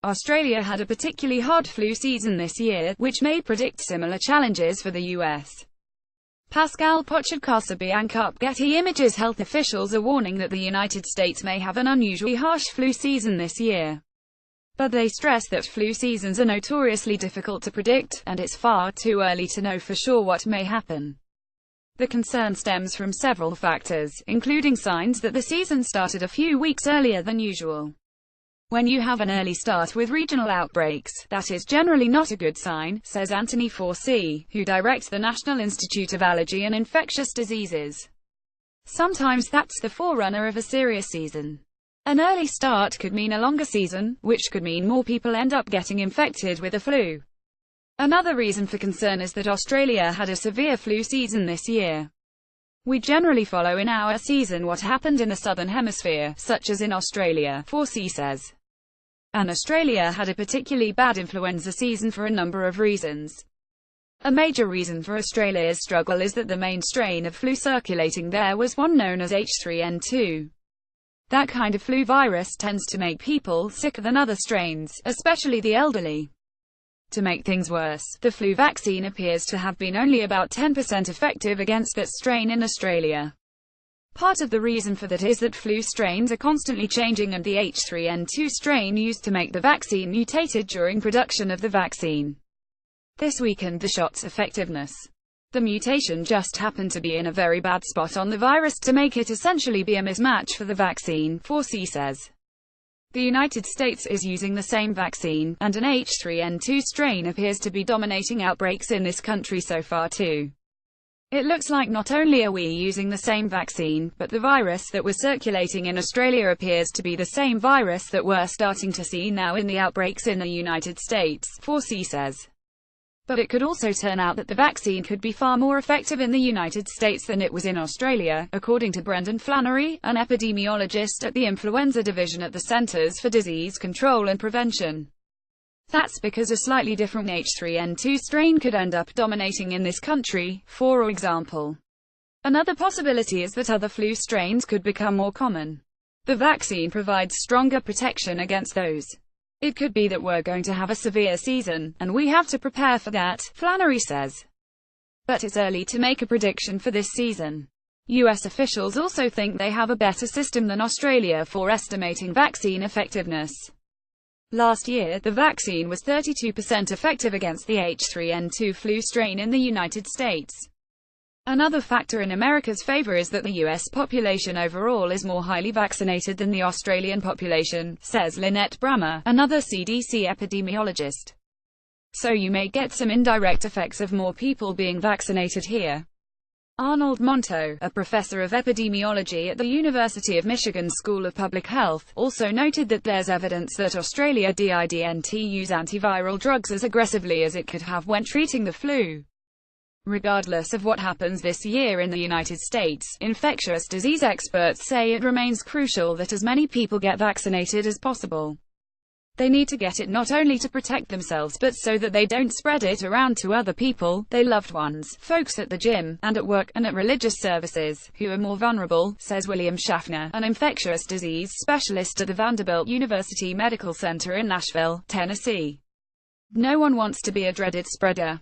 Australia had a particularly hard flu season this year, which may predict similar challenges for the US. Pascal Podchadkowski, Getty Images. Health officials are warning that the United States may have an unusually harsh flu season this year. But they stress that flu seasons are notoriously difficult to predict, and it's far too early to know for sure what may happen. The concern stems from several factors, including signs that the season started a few weeks earlier than usual. When you have an early start with regional outbreaks, that is generally not a good sign, says Anthony Fauci, who directs the National Institute of Allergy and Infectious Diseases. Sometimes that's the forerunner of a serious season. An early start could mean a longer season, which could mean more people end up getting infected with the flu. Another reason for concern is that Australia had a severe flu season this year. We generally follow in our season what happened in the Southern Hemisphere, such as in Australia, Fauci says. And Australia had a particularly bad influenza season for a number of reasons. A major reason for Australia's struggle is that the main strain of flu circulating there was one known as H3N2. That kind of flu virus tends to make people sicker than other strains, especially the elderly. To make things worse, the flu vaccine appears to have been only about 10% effective against that strain in Australia. Part of the reason for that is that flu strains are constantly changing, and the H3N2 strain used to make the vaccine mutated during production of the vaccine. This weakened the shot's effectiveness. The mutation just happened to be in a very bad spot on the virus to make it essentially be a mismatch for the vaccine, Fauci says. The United States is using the same vaccine, and an H3N2 strain appears to be dominating outbreaks in this country so far too. It looks like not only are we using the same vaccine, but the virus that was circulating in Australia appears to be the same virus that we're starting to see now in the outbreaks in the United States, Fauci says. But it could also turn out that the vaccine could be far more effective in the United States than it was in Australia, according to Brendan Flannery, an epidemiologist at the Influenza Division at the Centers for Disease Control and Prevention. That's because a slightly different H3N2 strain could end up dominating in this country, for example. Another possibility is that other flu strains could become more common. The vaccine provides stronger protection against those. It could be that we're going to have a severe season, and we have to prepare for that, Flannery says. But it's early to make a prediction for this season. US officials also think they have a better system than Australia for estimating vaccine effectiveness. Last year, the vaccine was 32% effective against the H3N2 flu strain in the United States. Another factor in America's favor is that the US population overall is more highly vaccinated than the Australian population, says Lynette Brammer, another CDC epidemiologist. So you may get some indirect effects of more people being vaccinated here. Arnold Monto, a professor of epidemiology at the University of Michigan School of Public Health, also noted that there's evidence that Australia didn't use antiviral drugs as aggressively as it could have when treating the flu. Regardless of what happens this year in the United States, infectious disease experts say it remains crucial that as many people get vaccinated as possible. They need to get it not only to protect themselves but so that they don't spread it around to other people, their loved ones, folks at the gym, and at work, and at religious services, who are more vulnerable, says William Schaffner, an infectious disease specialist at the Vanderbilt University Medical Center in Nashville, Tennessee. No one wants to be a dreaded spreader.